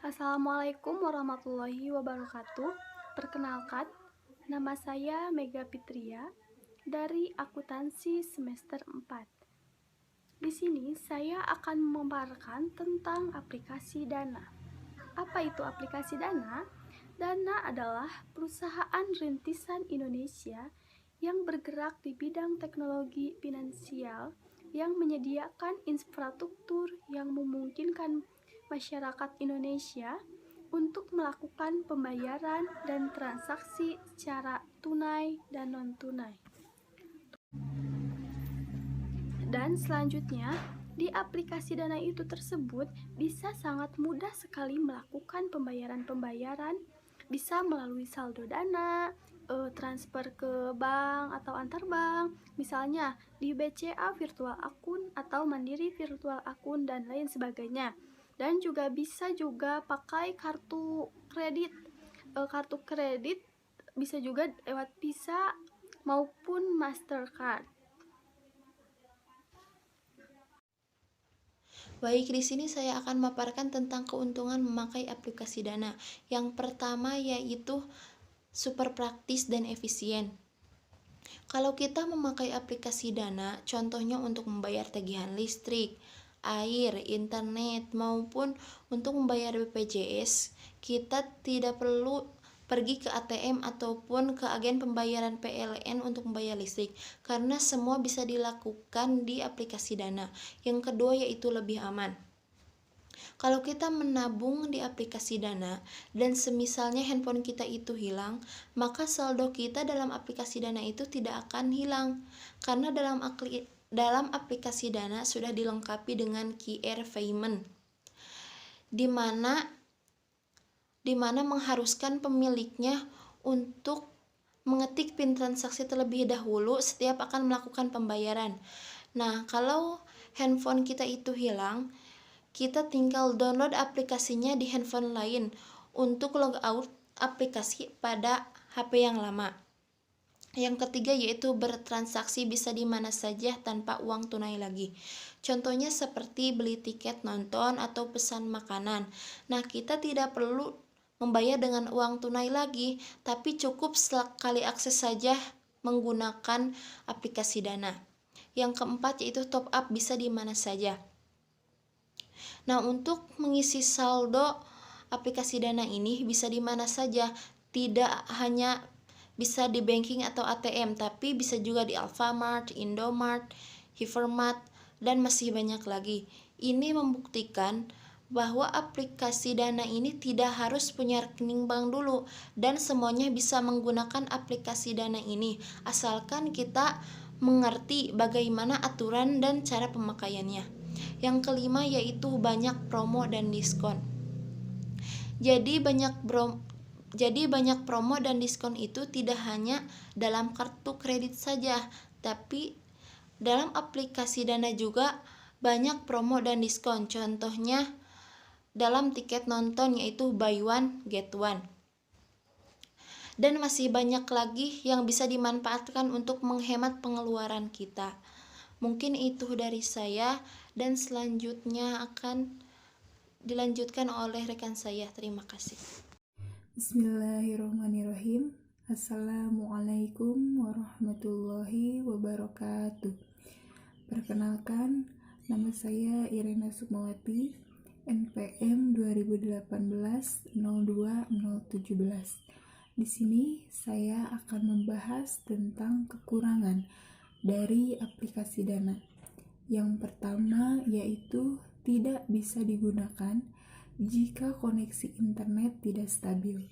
Assalamualaikum warahmatullahi wabarakatuh. Perkenalkan, nama saya Mega Fitria dari akuntansi semester 4. Di sini saya akan memaparkan tentang aplikasi Dana. Apa itu aplikasi Dana? Dana adalah perusahaan rintisan Indonesia yang bergerak di bidang teknologi finansial yang menyediakan infrastruktur yang memungkinkan masyarakat Indonesia untuk melakukan pembayaran dan transaksi secara tunai dan non-tunai. Dan selanjutnya, di aplikasi Dana itu tersebut bisa sangat mudah sekali melakukan pembayaran-pembayaran, bisa melalui saldo Dana, transfer ke bank atau antar bank, misalnya di BCA virtual akun atau Mandiri virtual akun dan lain sebagainya. Dan juga bisa juga pakai kartu kredit. Kartu kredit bisa juga lewat Visa maupun Mastercard. Baik, di sini saya akan memaparkan tentang keuntungan memakai aplikasi Dana. Yang pertama yaitu super praktis dan efisien. Kalau kita memakai aplikasi Dana, contohnya untuk membayar tagihan listrik, air, internet, maupun untuk membayar BPJS, kita tidak perlu pergi ke ATM ataupun ke agen pembayaran PLN untuk membayar listrik, karena semua bisa dilakukan di aplikasi Dana. Yang kedua yaitu lebih aman. Kalau kita menabung di aplikasi Dana dan semisalnya handphone kita itu hilang, maka saldo kita dalam aplikasi Dana itu tidak akan hilang, karena dalam aplikasi Dana sudah dilengkapi dengan QR payment, di mana mengharuskan pemiliknya untuk mengetik PIN transaksi terlebih dahulu setiap akan melakukan pembayaran. Nah, kalau handphone kita itu hilang, kita tinggal download aplikasinya di handphone lain untuk logout aplikasi pada HP yang lama. Yang ketiga yaitu bertransaksi bisa di mana saja tanpa uang tunai lagi. Contohnya seperti beli tiket nonton atau pesan makanan. Nah, kita tidak perlu membayar dengan uang tunai lagi, tapi cukup sekali akses saja menggunakan aplikasi Dana. Yang keempat yaitu top up bisa di mana saja. Nah, untuk mengisi saldo aplikasi Dana ini bisa di mana saja, tidak hanya bisa di banking atau ATM, tapi bisa juga di Alfamart, Indomart, Hypermart, dan masih banyak lagi. Ini membuktikan bahwa aplikasi Dana ini tidak harus punya rekening bank dulu, dan semuanya bisa menggunakan aplikasi Dana ini, asalkan kita mengerti bagaimana aturan dan cara pemakaiannya. Yang kelima yaitu banyak promo dan diskon. Jadi banyak promo dan diskon itu tidak hanya dalam kartu kredit saja, tapi dalam aplikasi Dana juga banyak promo dan diskon. Contohnya dalam tiket nonton yaitu buy one get one. Dan masih banyak lagi yang bisa dimanfaatkan untuk menghemat pengeluaran kita. Mungkin itu dari saya, dan selanjutnya akan dilanjutkan oleh rekan saya. Terima kasih. Bismillahirrahmanirrahim. Assalamualaikum warahmatullahi wabarakatuh. Perkenalkan, nama saya Irena Sukmawati, NPM 2018-02-017. Di sini saya akan membahas tentang kekurangan dari aplikasi Dana. Yang pertama yaitu tidak bisa digunakan jika koneksi internet tidak stabil.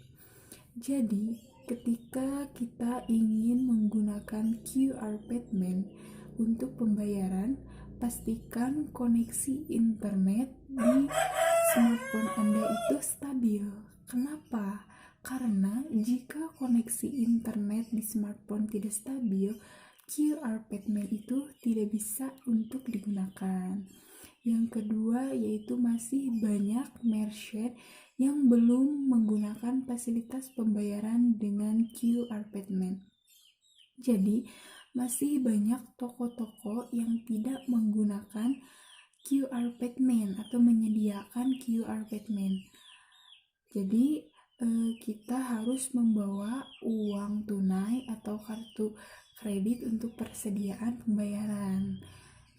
Jadi, ketika kita ingin menggunakan QR payment untuk pembayaran, pastikan koneksi internet di smartphone Anda itu stabil. Kenapa? Karena jika koneksi internet di smartphone tidak stabil, QR payment itu tidak bisa untuk digunakan. Yang kedua yaitu masih banyak merchant yang belum menggunakan fasilitas pembayaran dengan QR payment. Jadi, masih banyak toko-toko yang tidak menggunakan QR payment atau menyediakan QR payment. Jadi kita harus membawa uang tunai atau kartu kredit untuk persediaan pembayaran.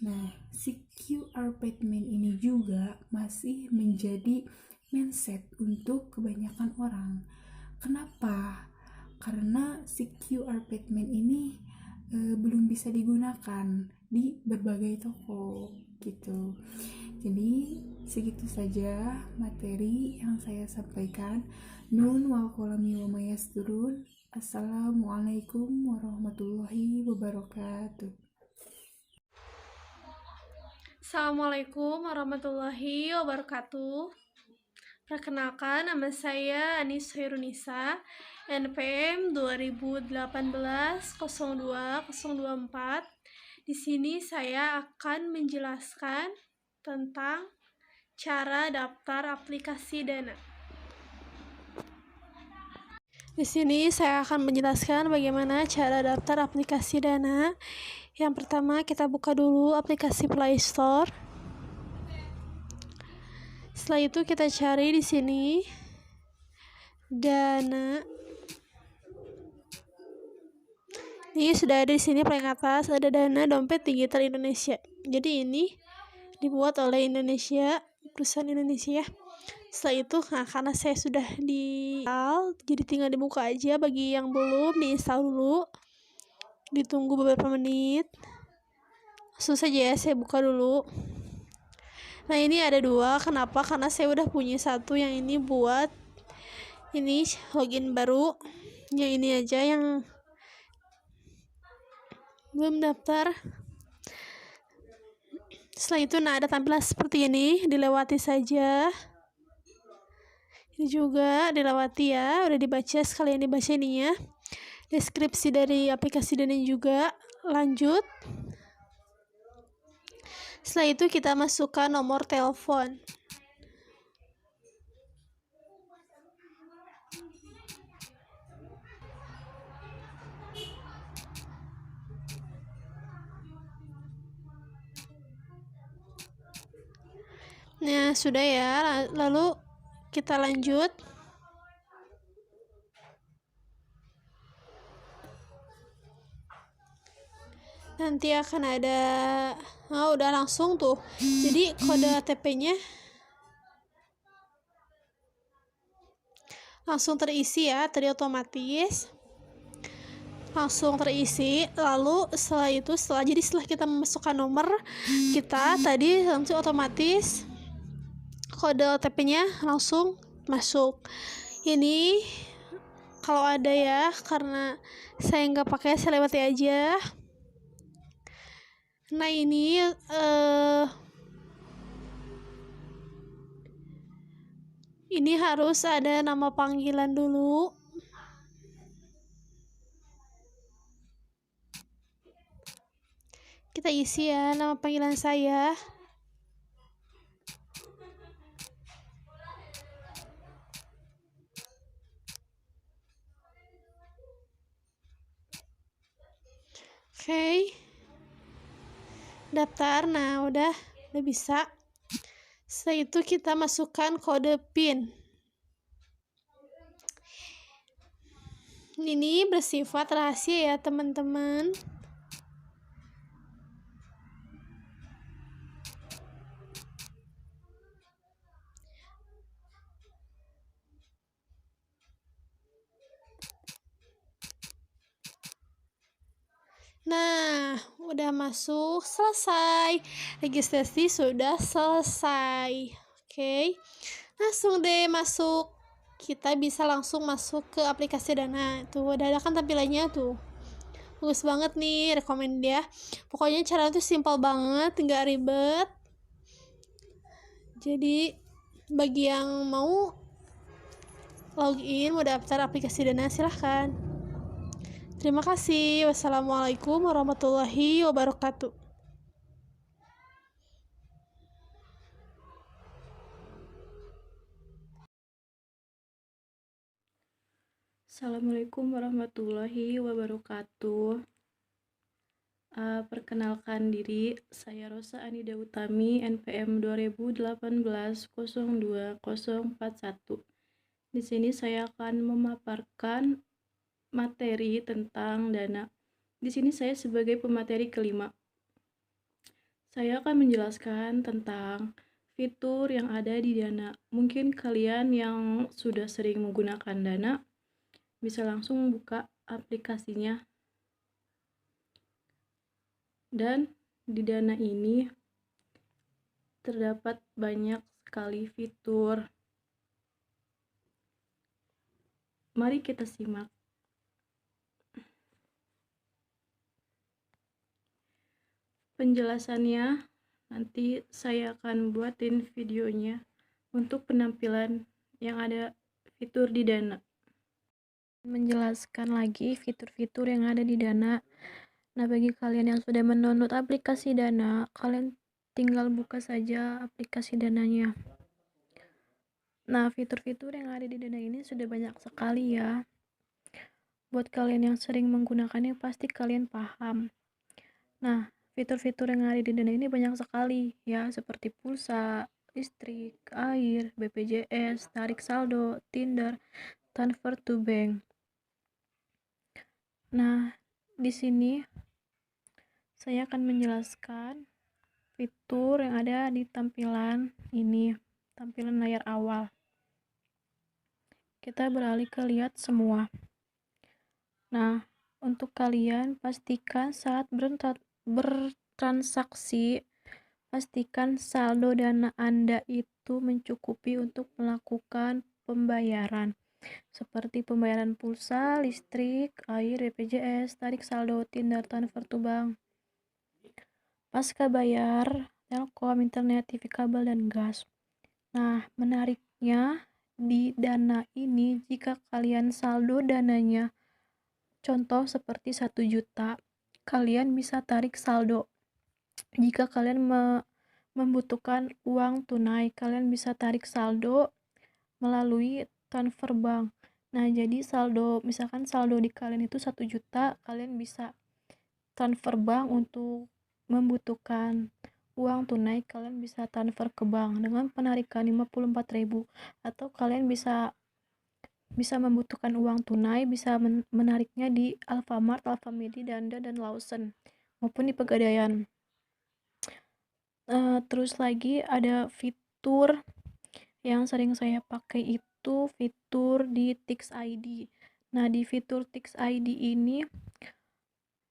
Nah, si QR payment ini juga masih menjadi mindset untuk kebanyakan orang. Kenapa? Karena si QR payment ini belum bisa digunakan di berbagai toko gitu. Jadi segitu saja materi yang saya sampaikan. Nun wal qalami wa ma yasturun. Assalamualaikum warahmatullahi wabarakatuh. Assalamualaikum warahmatullahi wabarakatuh. Perkenalkan, nama saya Anis Hairunisa, NPM 2018-02-024. Di sini saya akan menjelaskan tentang cara daftar aplikasi Dana. Di sini saya akan menjelaskan bagaimana cara daftar aplikasi Dana. Yang pertama, kita buka dulu aplikasi Play Store. Setelah itu kita cari di sini Dana. Ini sudah ada di sini paling atas, ada Dana Dompet Digital Indonesia. Jadi ini dibuat oleh Indonesia, perusahaan Indonesia. Setelah itu, karena saya sudah di-install, jadi tinggal dibuka aja. Bagi yang belum, di-install dulu. Ditunggu beberapa menit. Langsung saja ya, saya buka dulu. Nah, ini ada dua. Kenapa? Karena saya udah punya satu, yang ini buat ini login baru. Yang ini aja yang belum daftar. Setelah itu, ada tampilan seperti ini, dilewati saja. Ini juga dilewati ya, udah dibaca, sekalian dibaca ininya. Deskripsi dari aplikasi Dana juga. Lanjut. Setelah itu kita masukkan nomor telepon. Nah, sudah ya. Lalu kita lanjut. Nanti akan ada, udah langsung tuh. Jadi kode OTP-nya langsung terisi ya, tadi otomatis langsung terisi. Lalu setelah kita memasukkan nomor kita tadi, langsung otomatis kode OTP-nya langsung masuk. Ini kalau ada ya, karena saya nggak pakai, saya lewati aja. Nah, ini harus ada nama panggilan dulu. Kita isi ya nama panggilan saya. Oke. Daftar. Nah, udah bisa. Setelah itu kita masukkan kode PIN. Ini bersifat rahasia ya, teman-teman. Nah, udah masuk, selesai. Registrasi sudah selesai. Oke. Langsung deh masuk. Kita bisa langsung masuk ke aplikasi Dana. Tuh, udah ada kan tampilannya tuh. Bagus banget nih, rekomend ya. Pokoknya cara itu simpel banget, nggak ribet. Jadi, bagi yang mau login, mau daftar aplikasi Dana, silahkan. Terima kasih. Wassalamualaikum warahmatullahi wabarakatuh. Assalamualaikum warahmatullahi wabarakatuh. Perkenalkan diri, saya Rosa Anida Utami, NPM 2018-02-041. Di sini saya akan memaparkan materi tentang dana. Di sini saya sebagai pemateri kelima. Saya akan menjelaskan tentang fitur yang ada di Dana. Mungkin kalian yang sudah sering menggunakan Dana bisa langsung buka aplikasinya. Dan di Dana ini terdapat banyak sekali fitur. Mari kita simak. Penjelasannya nanti saya akan buatin videonya untuk penampilan yang ada fitur di Dana. Menjelaskan lagi fitur-fitur yang ada di Dana. Nah, bagi kalian yang sudah mendownload aplikasi Dana, kalian tinggal buka saja aplikasi Dananya. Nah, fitur-fitur yang ada di Dana ini sudah banyak sekali ya. Buat kalian yang sering menggunakannya pasti kalian paham. Nah, fitur-fitur yang ada di Dana ini banyak sekali ya, seperti pulsa, listrik, air, BPJS, tarik saldo, Tinder, transfer to bank. Nah, di sini saya akan menjelaskan fitur yang ada di tampilan ini, tampilan layar awal. Kita beralih ke lihat semua. Nah, untuk kalian pastikan saat bertransaksi, pastikan saldo Dana Anda itu mencukupi untuk melakukan pembayaran, seperti pembayaran pulsa, listrik, air, BPJS, tarik saldo, Tinder, transfer to bank. Pasca bayar, telkom, internet, TV kabel, dan gas. Nah, menariknya di Dana ini, jika kalian saldo dananya contoh seperti 1 juta, kalian bisa tarik saldo. Jika kalian membutuhkan uang tunai, kalian bisa tarik saldo melalui transfer bank. Nah, jadi misalkan saldo di kalian itu 1 juta, kalian bisa transfer bank. Untuk membutuhkan uang tunai, kalian bisa transfer ke bank dengan penarikan 54.000, atau kalian bisa membutuhkan uang tunai, bisa menariknya di Alfamart, Alfamidi, Danda, dan Lawson, maupun di Pegadaian. Terus lagi ada fitur yang sering saya pakai itu fitur di Tix ID. Nah, di fitur Tix ID ini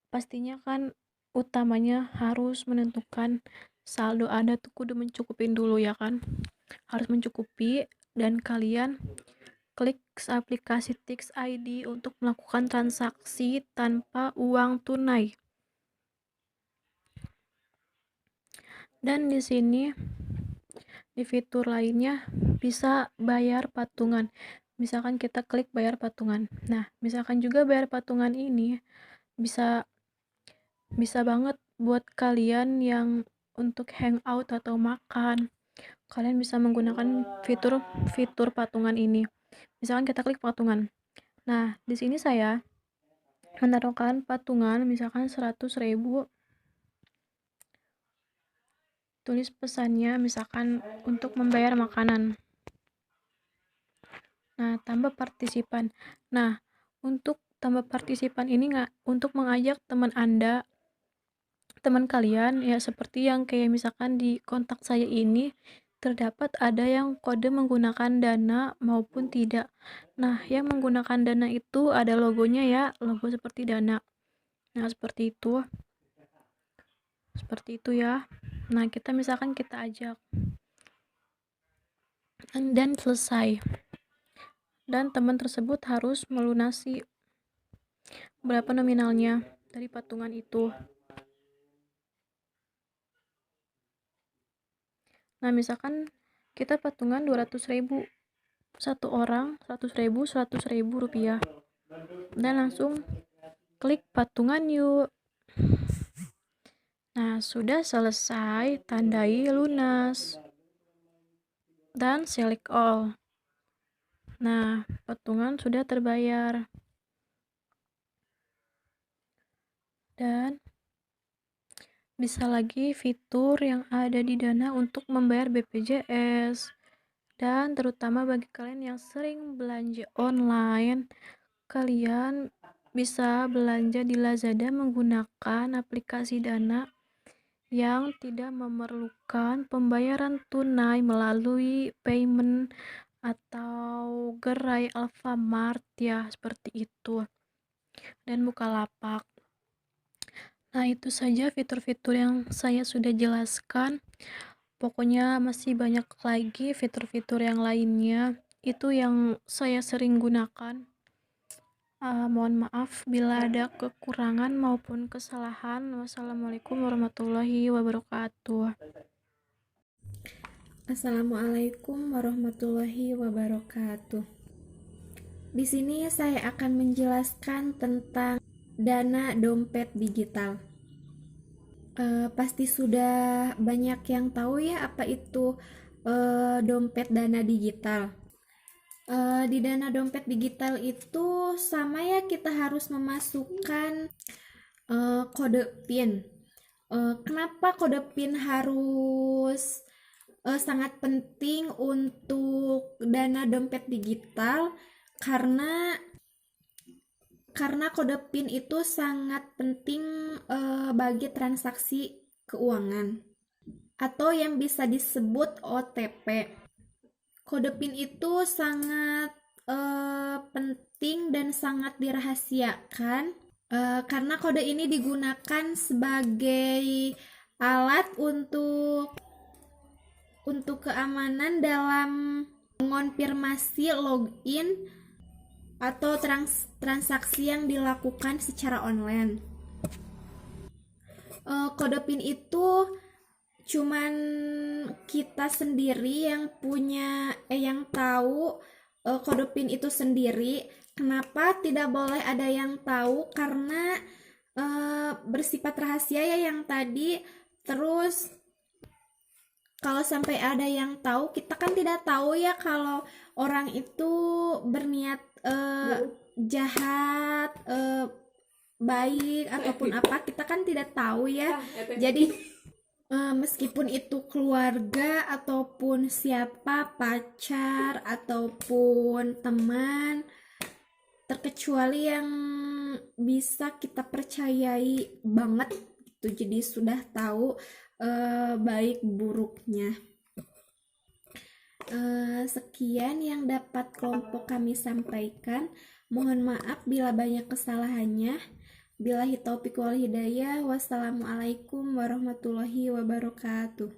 pastinya kan utamanya harus menentukan saldo Anda tuh kudu mencukupin dulu ya kan, harus mencukupi, dan kalian klik aplikasi Tix ID untuk melakukan transaksi tanpa uang tunai. Dan di sini di fitur lainnya bisa bayar patungan. Misalkan kita klik bayar patungan. Nah, misalkan juga bayar patungan ini bisa banget buat kalian yang untuk hangout atau makan. Kalian bisa menggunakan fitur patungan ini. Misalkan kita klik patungan. Nah, di sini saya menaruhkan patungan misalkan 100.000. Tulis pesannya misalkan untuk membayar makanan. Nah, tambah partisipan. Nah, untuk tambah partisipan ini untuk mengajak teman Anda, teman kalian ya, seperti yang kayak misalkan di kontak saya ini terdapat ada yang kode menggunakan Dana maupun tidak. Nah, yang menggunakan Dana itu ada logonya ya, logo seperti Dana. Nah, seperti itu ya. Nah, kita misalkan kita ajak dan selesai, dan teman tersebut harus melunasi berapa nominalnya dari patungan itu. Nah, misalkan kita patungan 200.000, satu orang 100.000 rupiah, dan langsung klik patungan yuk. Nah, sudah selesai, tandai lunas dan select all. Nah, patungan sudah terbayar. Dan bisa lagi fitur yang ada di Dana untuk membayar BPJS, Dan terutama bagi kalian yang sering belanja online, kalian bisa belanja di Lazada menggunakan aplikasi Dana yang tidak memerlukan pembayaran tunai melalui payment atau gerai Alfamart ya, seperti itu, dan Bukalapak. Nah, itu saja fitur-fitur yang saya sudah jelaskan. Pokoknya masih banyak lagi fitur-fitur yang lainnya. Itu yang saya sering gunakan. Mohon maaf bila ada kekurangan maupun kesalahan. Wassalamualaikum warahmatullahi wabarakatuh. Assalamualaikum warahmatullahi wabarakatuh. Di sini saya akan menjelaskan tentang dana dompet digital. Pasti sudah banyak yang tahu ya apa itu dompet dana digital. Di dana dompet digital itu sama ya, kita harus memasukkan kode PIN. Kenapa kode PIN harus sangat penting untuk dana dompet digital? Karena kode PIN itu sangat penting bagi transaksi keuangan atau yang bisa disebut OTP. Kode PIN itu sangat penting dan sangat dirahasiakan karena kode ini digunakan sebagai alat untuk keamanan dalam mengonfirmasi login atau transaksi yang dilakukan secara online. Kode PIN itu cuman kita sendiri yang yang tahu kode PIN itu sendiri. Kenapa tidak boleh ada yang tahu? Karena bersifat rahasia ya yang tadi. Terus kalau sampai ada yang tahu, kita kan tidak tahu ya kalau orang itu berniat jahat, baik ataupun apa, kita kan tidak tahu ya. Jadi meskipun itu keluarga ataupun siapa, pacar ataupun teman, terkecuali yang bisa kita percayai banget gitu, jadi sudah tahu baik buruknya. Sekian yang dapat kelompok kami sampaikan. Mohon maaf bila banyak kesalahannya. Billahi taufiq wal hidayah. Wassalamualaikum warahmatullahi wabarakatuh.